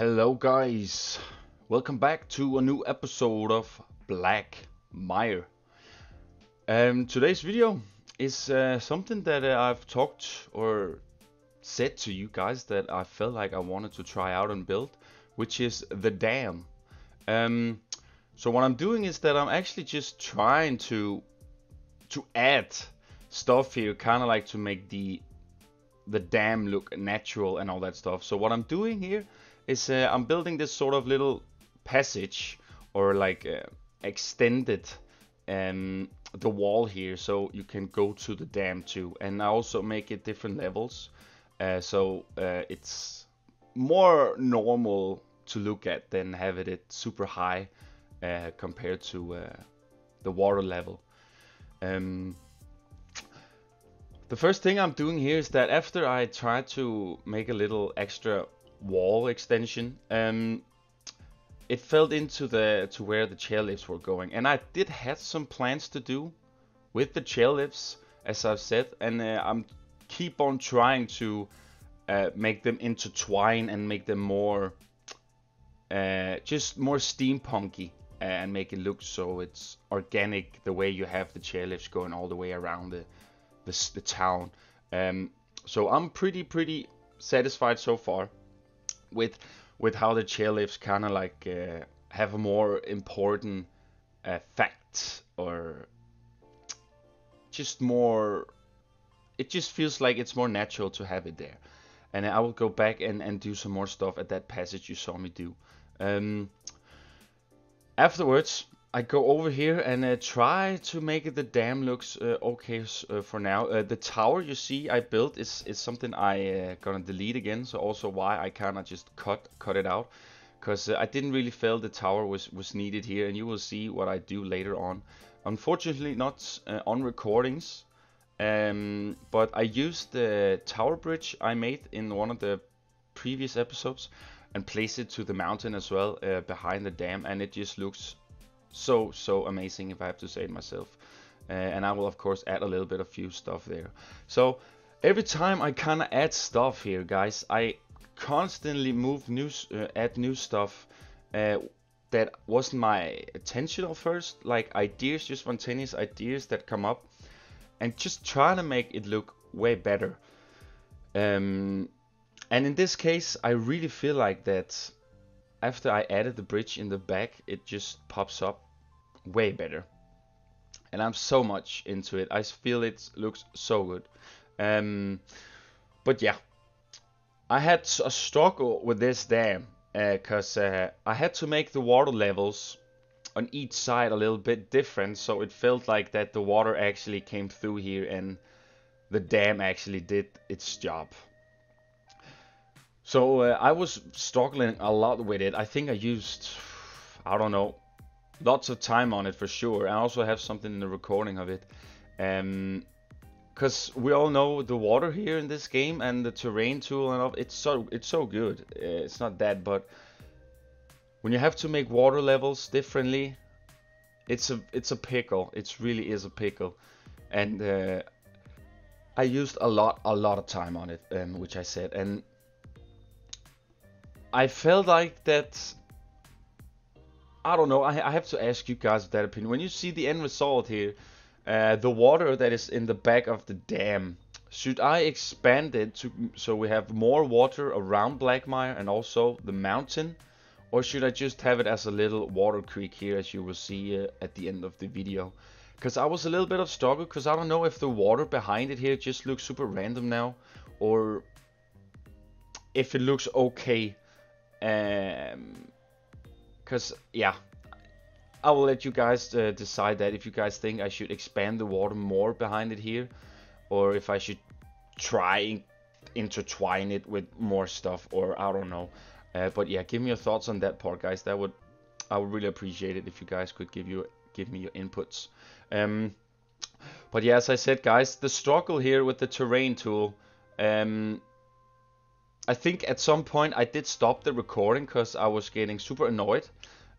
Hello guys, welcome back to a new episode of Blackmire. Today's video is something that I've talked or said to you guys that I felt like I wanted to try out and build, which is the dam. So what I'm doing is that I'm actually just trying to add stuff here, kind of like to make the dam look natural and all that stuff. So what I'm doing here is I'm building this sort of little passage or like extended the wall here so you can go to the dam too, and I also make it different levels so it's more normal to look at than having it super high compared to the water level. The first thing I'm doing here is that after I try to make a little extra wall extension, it fell into to where the chairlifts were going, and I did have some plans to do with the chairlifts, as I've said, and I'm keep on trying to make them intertwine and make them more just more steampunky and make it look so it's organic the way you have the chairlifts going all the way around the town. So I'm pretty satisfied so far with how the chairlifts kind of like have a more important fact, or just more, it just feels like it's more natural to have it there. And I will go back and do some more stuff at that passage you saw me do. Afterwards I go over here and try to make it the dam looks okay for now. The tower you see I built is something I gonna delete again, so also why I kinda just cut it out, because I didn't really feel the tower was needed here, and you will see what I do later on. Unfortunately not on recordings, but I used the tower bridge I made in one of the previous episodes and placed it to the mountain as well behind the dam, and it just looks so amazing, if I have to say it myself. And I will of course add a little bit of few stuff there. So every time I kind of add stuff here, guys, I constantly add new stuff that wasn't my intentional first, like ideas, just spontaneous ideas that come up, and just try to make it look way better. And in this case I really feel like that after I added the bridge in the back, it just pops up way better. And I'm so much into it. I feel it looks so good. But yeah, I had a struggle with this dam because I had to make the water levels on each side a little bit different, so it felt like that the water actually came through here and the dam actually did its job. So I was struggling a lot with it. I think I used, I don't know, lots of time on it for sure. I also have something in the recording of it. Because we all know the water here in this game and the terrain tool and all, it's so good. It's not that, but when you have to make water levels differently, it's a pickle. It really is a pickle. And I used a lot of time on it, which I said, and I felt like that, I don't know, I have to ask you guys that opinion. When you see the end result here, the water that is in the back of the dam, should I expand it to so we have more water around Blackmire and also the mountain? Or should I just have it as a little water creek here, as you will see at the end of the video? Because I was a little bit of struggle, because I don't know if the water behind it here just looks super random now, or if it looks okay. Because yeah, I will let you guys decide that, if you guys think I should expand the water more behind it here, or if I should try intertwine it with more stuff, or I don't know. But yeah, give me your thoughts on that part, guys. I would really appreciate it if you guys could give me your inputs. But yeah, as I said, guys, the struggle here with the terrain tool, I think at some point I did stop the recording because I was getting super annoyed,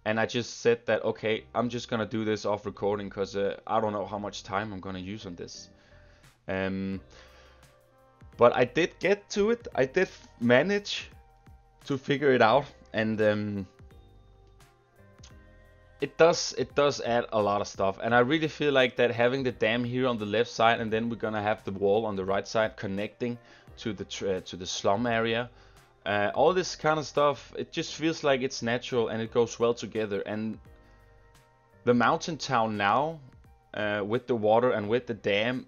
and I just said that, okay, I'm just gonna do this off recording because I don't know how much time I'm gonna use on this. But I did get to it. I did manage to figure it out, and it does add a lot of stuff, and I really feel like that having the dam here on the left side, and then we're gonna have the wall on the right side connecting to the slum area. All this kind of stuff, it just feels like it's natural and it goes well together. And the mountain town now, with the water and with the dam,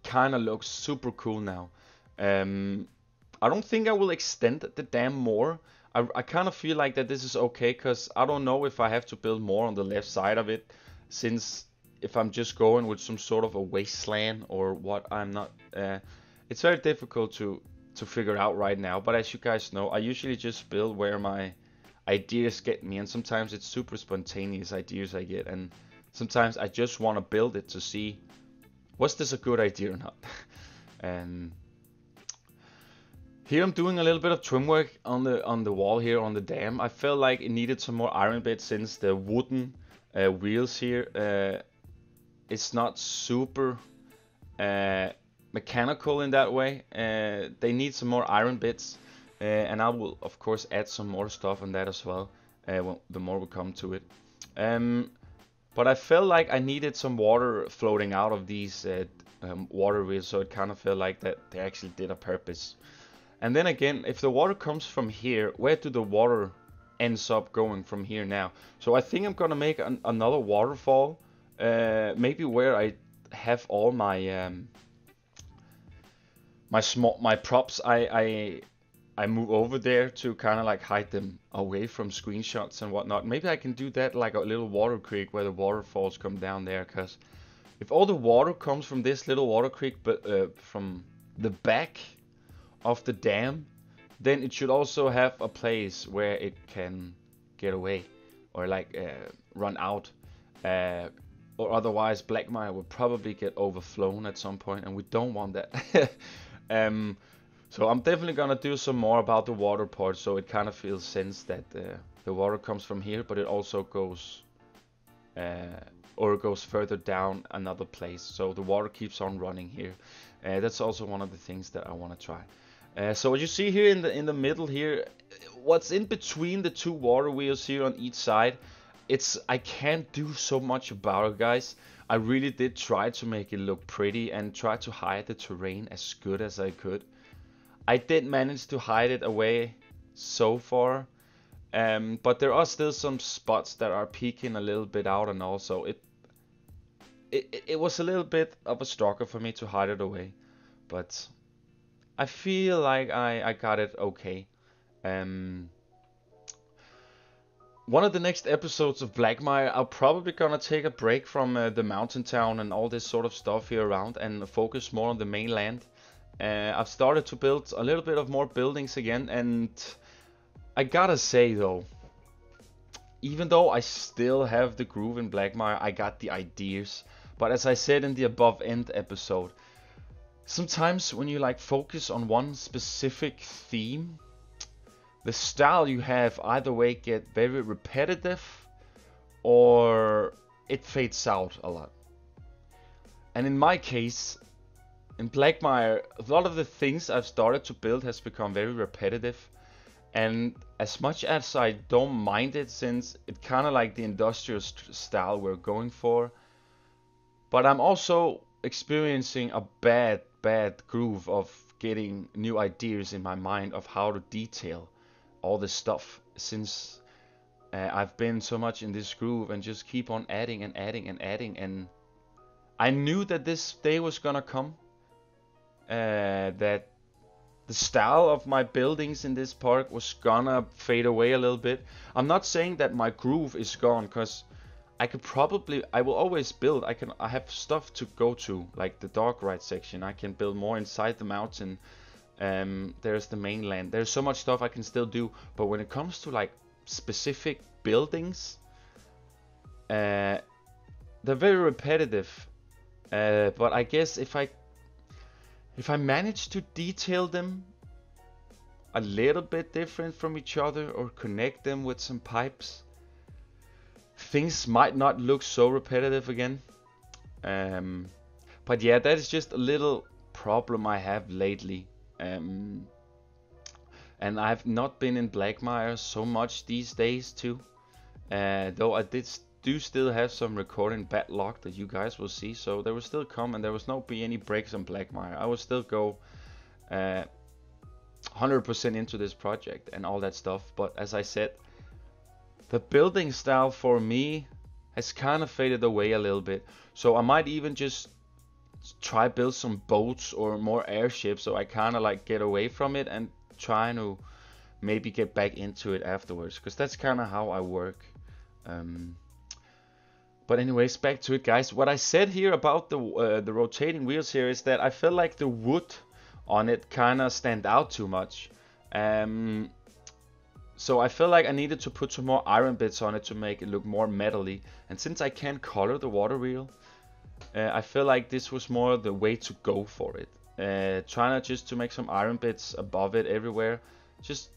kind of looks super cool now. I don't think I will extend the dam more. I kind of feel like that this is okay, because I don't know if I have to build more on the left side of it, since if I'm just going with some sort of a wasteland or what, I'm not. It's very difficult to figure out right now. But as you guys know, I usually just build where my ideas get me, and sometimes it's super spontaneous ideas I get, and sometimes I just want to build it to see, was this a good idea or not. And here I'm doing a little bit of trim work on the wall here on the dam. I felt like it needed some more iron bits, since the wooden wheels here, it's not super mechanical in that way. They need some more iron bits, and I will of course add some more stuff on that as well, the more we come to it. But I felt like I needed some water floating out of these water wheels, so it kind of felt like that they actually did a purpose. And then again, if the water comes from here, where do the water ends up going from here now? So I think I'm gonna make another waterfall, maybe where I have all my my props. I move over there to kind of like hide them away from screenshots and whatnot. Maybe I can do that like a little water creek where the waterfalls come down there, because if all the water comes from this little water creek, but from the back of the dam, then it should also have a place where it can get away, or like run out, or otherwise Blackmire will probably get overflown at some point, and we don't want that. So I'm definitely gonna do some more about the water part, so it kind of feels sense that the water comes from here, but it also goes or it goes further down another place, so the water keeps on running here. That's also one of the things that I want to try. So what you see here in the middle here, what's in between the two water wheels here on each side, I can't do so much about it, guys. I really did try to make it look pretty and try to hide the terrain as good as I could. I did manage to hide it away so far, but there are still some spots that are peeking a little bit out, and also it was a little bit of a struggle for me to hide it away, but I feel like I got it okay. One of the next episodes of Blackmire, I'm probably gonna take a break from the mountain town and all this sort of stuff here around, and focus more on the mainland. I've started to build a little bit of more buildings again, and I gotta say though, even though I still have the groove in Blackmire, I got the ideas. But as I said in the above end episode, sometimes when you like focus on one specific theme, the style you have either way get very repetitive or it fades out a lot. And in my case, in Blackmire, a lot of the things I've started to build has become very repetitive. And as much as I don't mind it, since it's kind of like the industrial style we're going for, but I'm also experiencing a bad groove of getting new ideas in my mind of how to detail all this stuff, since I've been so much in this groove and just keep on adding and adding and adding. And I knew that this day was gonna come, that the style of my buildings in this park was gonna fade away a little bit. I'm not saying that my groove is gone, because I will always build. I have stuff to go to, like the dog ride section. I can build more inside the mountain. There's the mainland. There's so much stuff I can still do. But when it comes to like specific buildings, they're very repetitive. But I guess if I manage to detail them a little bit different from each other, or connect them with some pipes, things might not look so repetitive again. But yeah, that is just a little problem I have lately. And I've not been in Blackmire so much these days too. Though I do still have some recording backlog that you guys will see, so there will still come, and there will not be any breaks on Blackmire. I will still go 100% into this project and all that stuff. But as I said, the building style for me has kind of faded away a little bit. So I might even just try build some boats or more airships, so I kind of like get away from it and try to maybe get back into it afterwards, because that's kind of how I work. But anyways, back to it, guys. What I said here about the rotating wheels here is that I feel like the wood on it kind of stand out too much. So I feel like I needed to put some more iron bits on it to make it look more metally. And since I can't color the water wheel, I feel like this was more the way to go for it. Trying to just to make some iron bits above it everywhere, just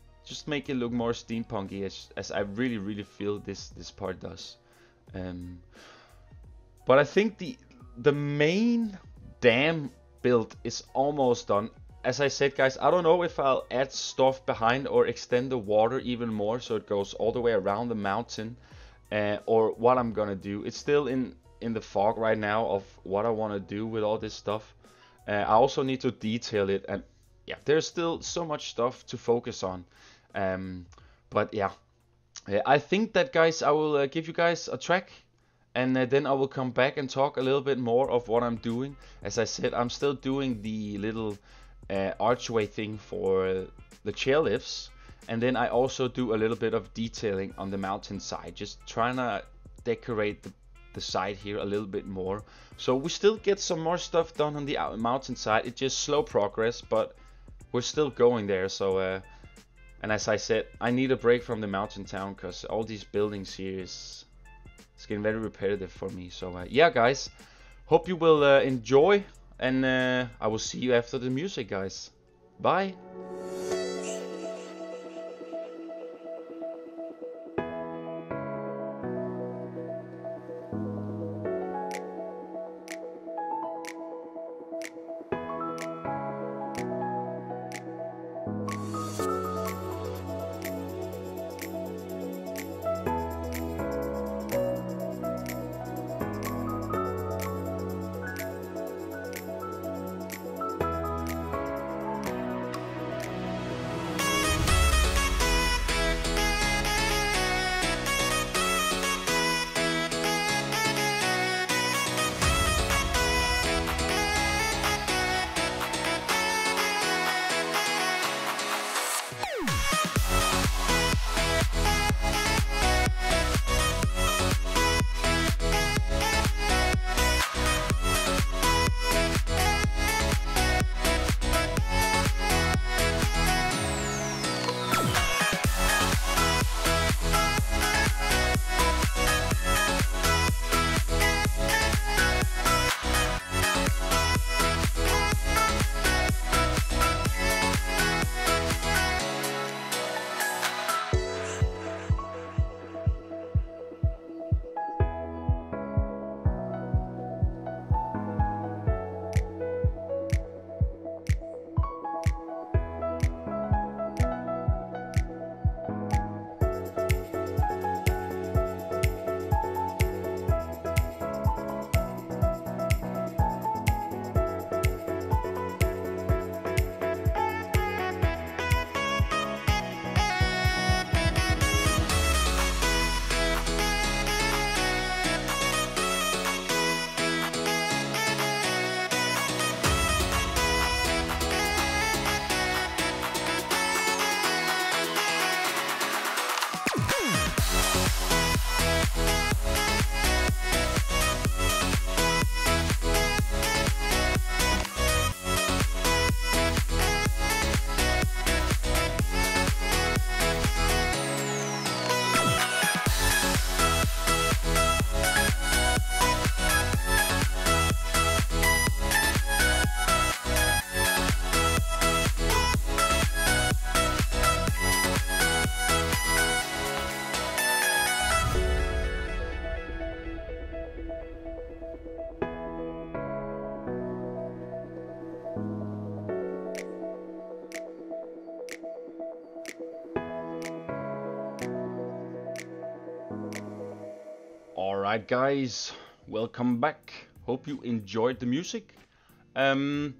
make it look more steampunky, as I really feel this part does. But I think the main dam build is almost done. As I said, guys, I don't know if I'll add stuff behind or extend the water even more so it goes all the way around the mountain, or what I'm gonna do. It's still in the fog right now of what I want to do with all this stuff. I also need to detail it, and yeah, there's still so much stuff to focus on. But yeah, I think that, guys, I will give you guys a track, and then I will come back and talk a little bit more of what I'm doing. As I said, I'm still doing the little archway thing for the chairlifts, and then I also do a little bit of detailing on the mountain side, just trying to decorate the side here a little bit more. So we still get some more stuff done on the mountain side. It's just slow progress, but we're still going there. So and as I said, I need a break from the mountain town, because all these buildings here it's getting very repetitive for me. So yeah, guys, hope you will enjoy, and I will see you after the music, guys. Bye. Alright guys, welcome back. Hope you enjoyed the music. You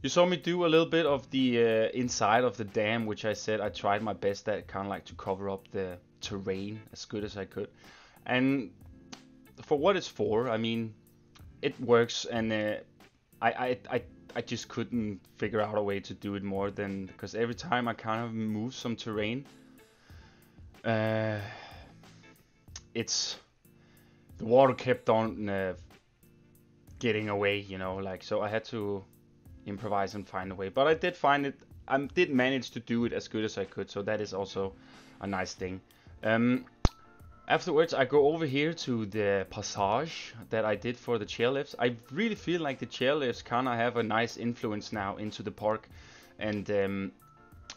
saw me do a little bit of the inside of the dam, which I said I tried my best at, kind of like to cover up the terrain as good as I could. And for what it's for, I mean, it works, and I just couldn't figure out a way to do it more than, because every time I kind of move some terrain, it's the water kept on getting away, you know, like, so I had to improvise and find a way. But I did find it, I did manage to do it as good as I could, so that is also a nice thing. Afterwards, I go over here to the passage that I did for the chairlifts. I really feel like the chairlifts kind of have a nice influence now into the park, and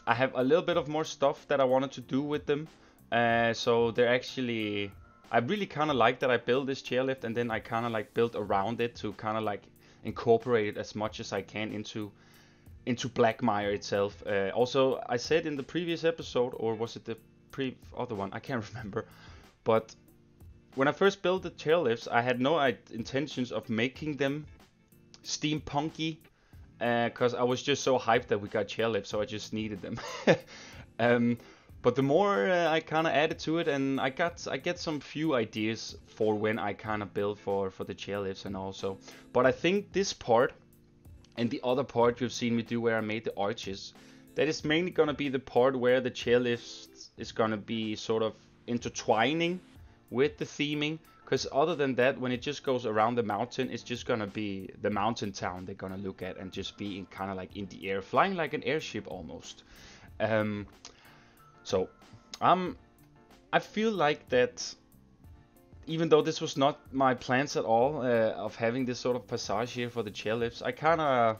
I have a little bit of more stuff that I wanted to do with them. So they're actually, I really kind of like that I built this chairlift, and then I kind of like built around it to kind of like incorporate it as much as I can into Blackmire itself. Also, I said in the previous episode, or was it the other one? I can't remember. But when I first built the chairlifts, I had no intentions of making them steampunky, because I was just so hyped that we got chairlifts, so I just needed them. But the more I kind of added to it, and I get some few ideas for when I kind of build for the chairlifts and also. But I think this part and the other part you've seen me do where I made the arches, that is mainly gonna be the part where the chairlifts is gonna be sort of intertwining with the theming. Because other than that, when it just goes around the mountain, it's just gonna be the mountain town they're gonna look at and just be in kind of like in the air, flying like an airship almost. So I feel like that, even though this was not my plans at all, of having this sort of passage here for the chairlifts, I kind of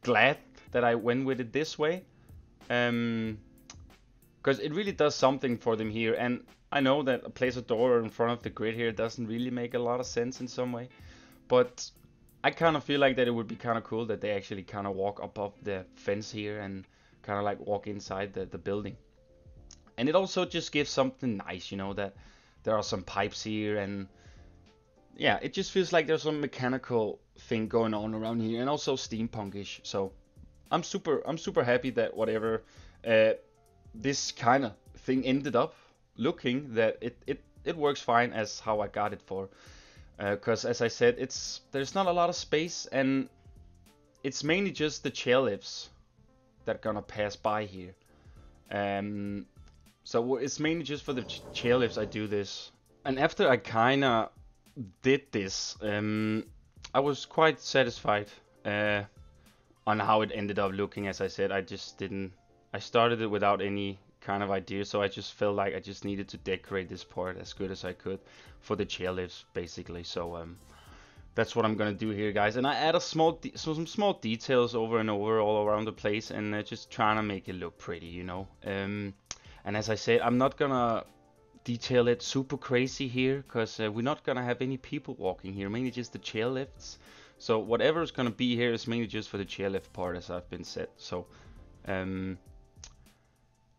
glad that I went with it this way, because it really does something for them here. And I know that place a door in front of the grid here doesn't really make a lot of sense in some way, but I kind of feel like that it would be kind of cool that they actually kind of walk above the fence here and kind of like walk inside the building. And it also just gives something nice, you know, that there are some pipes here, and yeah, it just feels like there's some mechanical thing going on around here, and also steampunkish. So I'm super happy that whatever this kind of thing ended up looking, that it works fine as how I got it for. Because as I said, there's not a lot of space, and it's mainly just the chairlifts that are gonna pass by here. So it's mainly just for the chairlifts I do this. And after I kinda did this, I was quite satisfied on how it ended up looking. As I said, I started it without any kind of idea, so I just felt like I just needed to decorate this part as good as I could for the chairlifts, basically. So that's what I'm gonna do here, guys. And I add some small details over and over all around the place, and just trying to make it look pretty, you know. And as I said, I'm not gonna detail it super crazy here, because we're not gonna have any people walking here, mainly just the chairlifts. So whatever is gonna be here is mainly just for the chairlift part, as I've been said. So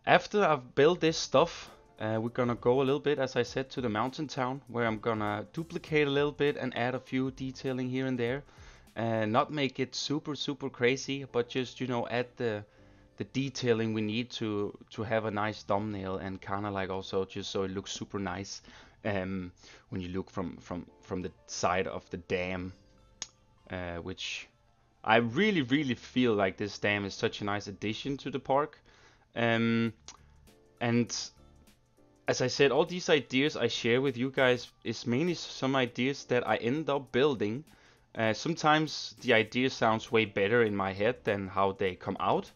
after I've built this stuff, we're gonna go a little bit, as I said, to the mountain town, where I'm gonna duplicate a little bit and add a few detailing here and there, and not make it super crazy, but just, you know, add the detailing we need to have a nice thumbnail, and kind of like also just so it looks super nice when you look from the side of the dam, which I really feel like this dam is such a nice addition to the park. And as I said, all these ideas I share with you guys is mainly some ideas that I end up building. Sometimes the idea sounds way better in my head than how they come out.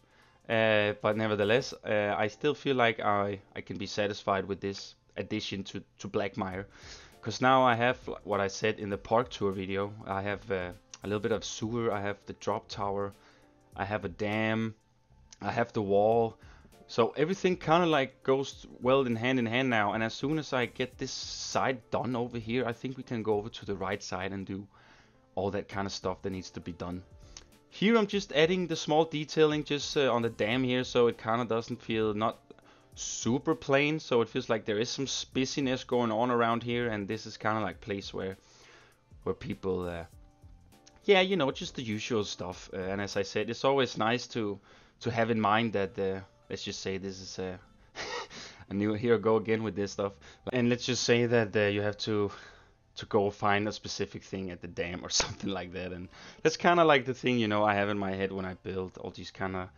But nevertheless, I still feel like I can be satisfied with this addition to Blackmire, because now I have what I said in the park tour video. I have a little bit of sewer, I have the drop tower, I have a dam, I have the wall. So everything kind of like goes well in hand now. And as soon as I get this side done over here, I think we can go over to the right side and do all that kind of stuff that needs to be done. Here I'm just adding the small detailing just on the dam here, so it kind of doesn't feel not super plain, so it feels like there is some busyness going on around here, and this is kind of like place where people, yeah, you know, just the usual stuff. And as I said, it's always nice to have in mind that let's just say this is I knew here I go again with this stuff. And let's just say that you have to go find a specific thing at the dam or something like that. And that's kind of like the thing, you know, I have in my head when I build all these kind of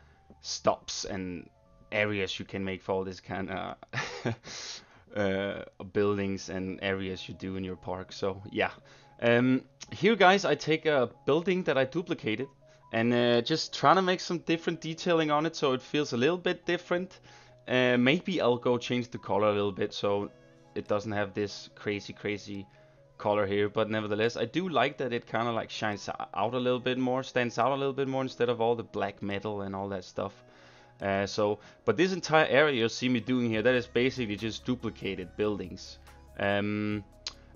stops and areas you can make for all this kind of buildings and areas you do in your park. So yeah, here guys, I take a building that I duplicated and just trying to make some different detailing on it so it feels a little bit different. Maybe I'll go change the color a little bit so it doesn't have this crazy color here, but nevertheless I do like that it kind of like shines out a little bit more, stands out a little bit more instead of all the black metal and all that stuff. But this entire area you see me doing here, that is basically just duplicated buildings. And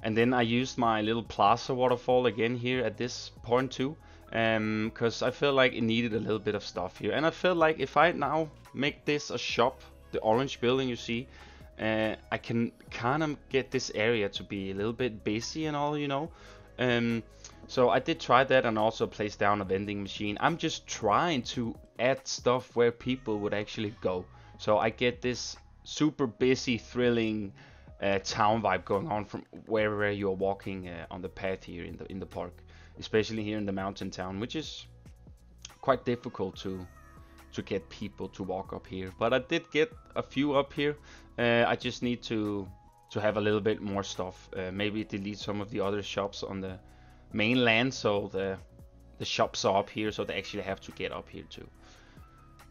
then I used my little plaza waterfall again here at this point too, because I felt like it needed a little bit of stuff here. And I felt like if I now make this a shop, the orange building you see, I can kind of get this area to be a little bit busy and all, you know. So I did try that and also place down a vending machine. I'm just trying to add stuff where people would actually go. So I get this super busy, thrilling town vibe going on from wherever you're walking on the path here in the park. Especially here in the mountain town, which is quite difficult to get people to walk up here. But I did get a few up here. I just need to have a little bit more stuff. Maybe delete some of the other shops on the mainland, so the shops are up here, so they actually have to get up here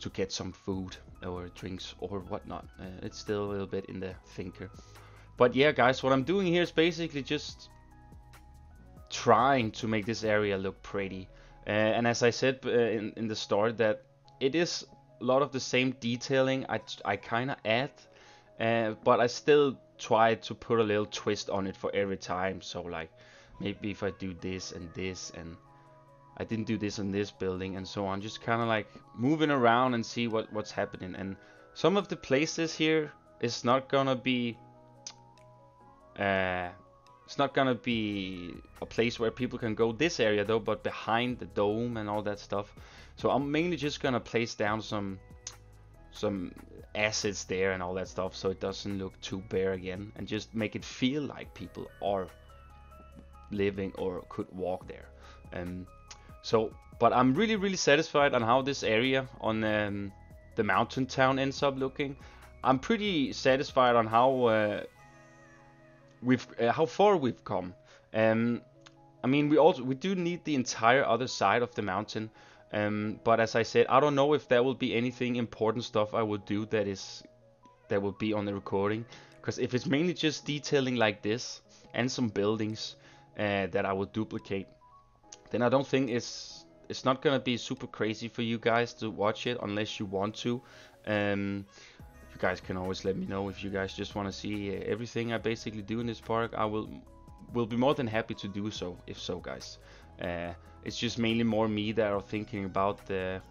to get some food or drinks or whatnot. It's still a little bit in the thinker. But yeah, guys, what I'm doing here is basically just trying to make this area look pretty. And as I said in the start, that it is a lot of the same detailing I kind of add, but I still try to put a little twist on it for every time. So like maybe if I do this and this, and I didn't do this in this building and so on, just kind of like moving around and see what's happening. And some of the places here is not gonna be it's not gonna be a place where people can go this area though, but behind the dome and all that stuff. So I'm mainly just gonna place down some assets there and all that stuff, so it doesn't look too bare again, and just make it feel like people are living or could walk there. But I'm really satisfied on how this area on the mountain town ends up looking. I'm pretty satisfied on how how far we've come. I mean, we do need the entire other side of the mountain. But as I said, I don't know if there will be anything important stuff I will do that will be on the recording. Because if it's mainly just detailing like this and some buildings that I will duplicate, then I don't think it's not gonna be super crazy for you guys to watch it unless you want to. You guys can always let me know if you guys just want to see everything I basically do in this park. I will be more than happy to do so, if so, guys. It's just mainly more me that are thinking about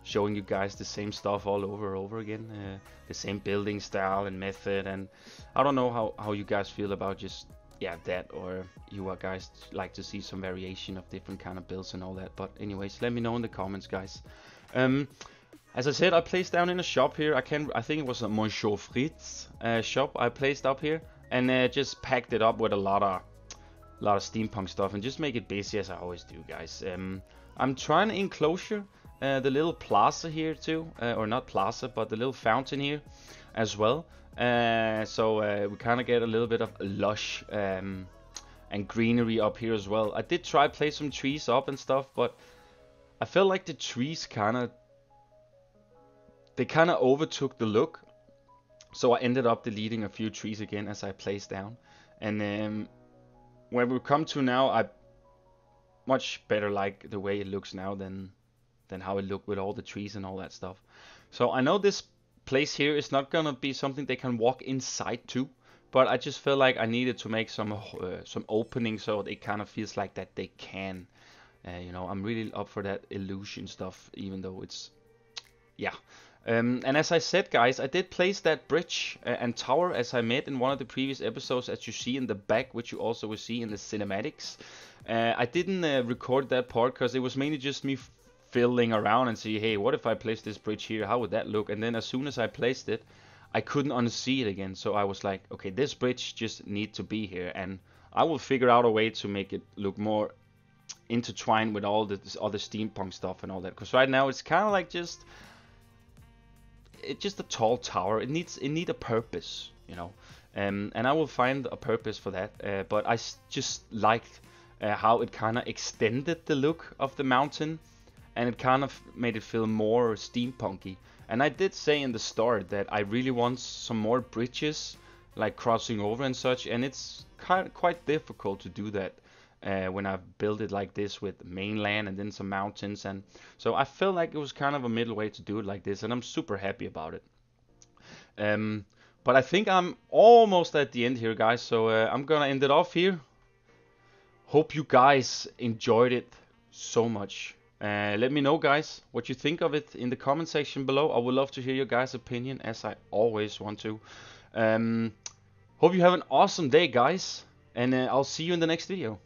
showing you guys the same stuff all over again, the same building style and method. And I don't know how you guys feel about just that, or you guys like to see some variation of different kind of builds and all that. But anyways, let me know in the comments, guys. As I said, I placed down in a shop here. I think it was a Monsieur Fritz shop I placed up here, and just packed it up with a lot of steampunk stuff and just make it busy as I always do, guys. I'm trying to enclosure the little plaza here too, or not plaza, but the little fountain here as well. So we kind of get a little bit of lush and greenery up here as well. I did try place some trees up and stuff, but I felt like the trees kind of overtook the look. So I ended up deleting a few trees again as I placed down. And where we come to now, I much better like the way it looks now than how it looked with all the trees and all that stuff. So I know this place here is not gonna be something they can walk inside to, but I just felt like I needed to make some openings so it kind of feels like that they can. You know, I'm really up for that illusion stuff, even though it's And as I said, guys, I did place that bridge and tower as I made in one of the previous episodes, as you see in the back, which you also will see in the cinematics. I didn't record that part because it was mainly just me fiddling around and see, hey, what if I place this bridge here? How would that look? And then as soon as I placed it, I couldn't unsee it again. So I was like, okay, this bridge just need to be here, and I will figure out a way to make it look more intertwined with all this other steampunk stuff and all that. Because right now it's kind of like it's just a tall tower. It need a purpose, you know. And I will find a purpose for that. But I just liked how it kind of extended the look of the mountain, and it kind of made it feel more steampunky. And I did say in the start that I really want some more bridges, like crossing over and such, and it's quite difficult to do that when I've built it like this with mainland and then some mountains. And so I felt like it was kind of a middle way to do it like this, and I'm super happy about it. But I think I'm almost at the end here, guys, so I'm gonna end it off here. Hope you guys enjoyed it so much. Let me know, guys, what you think of it in the comment section below. I would love to hear your guys' opinion, as I always want to. Hope you have an awesome day, guys, and I'll see you in the next video.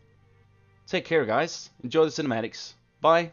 Take care, guys. Enjoy the cinematics. Bye.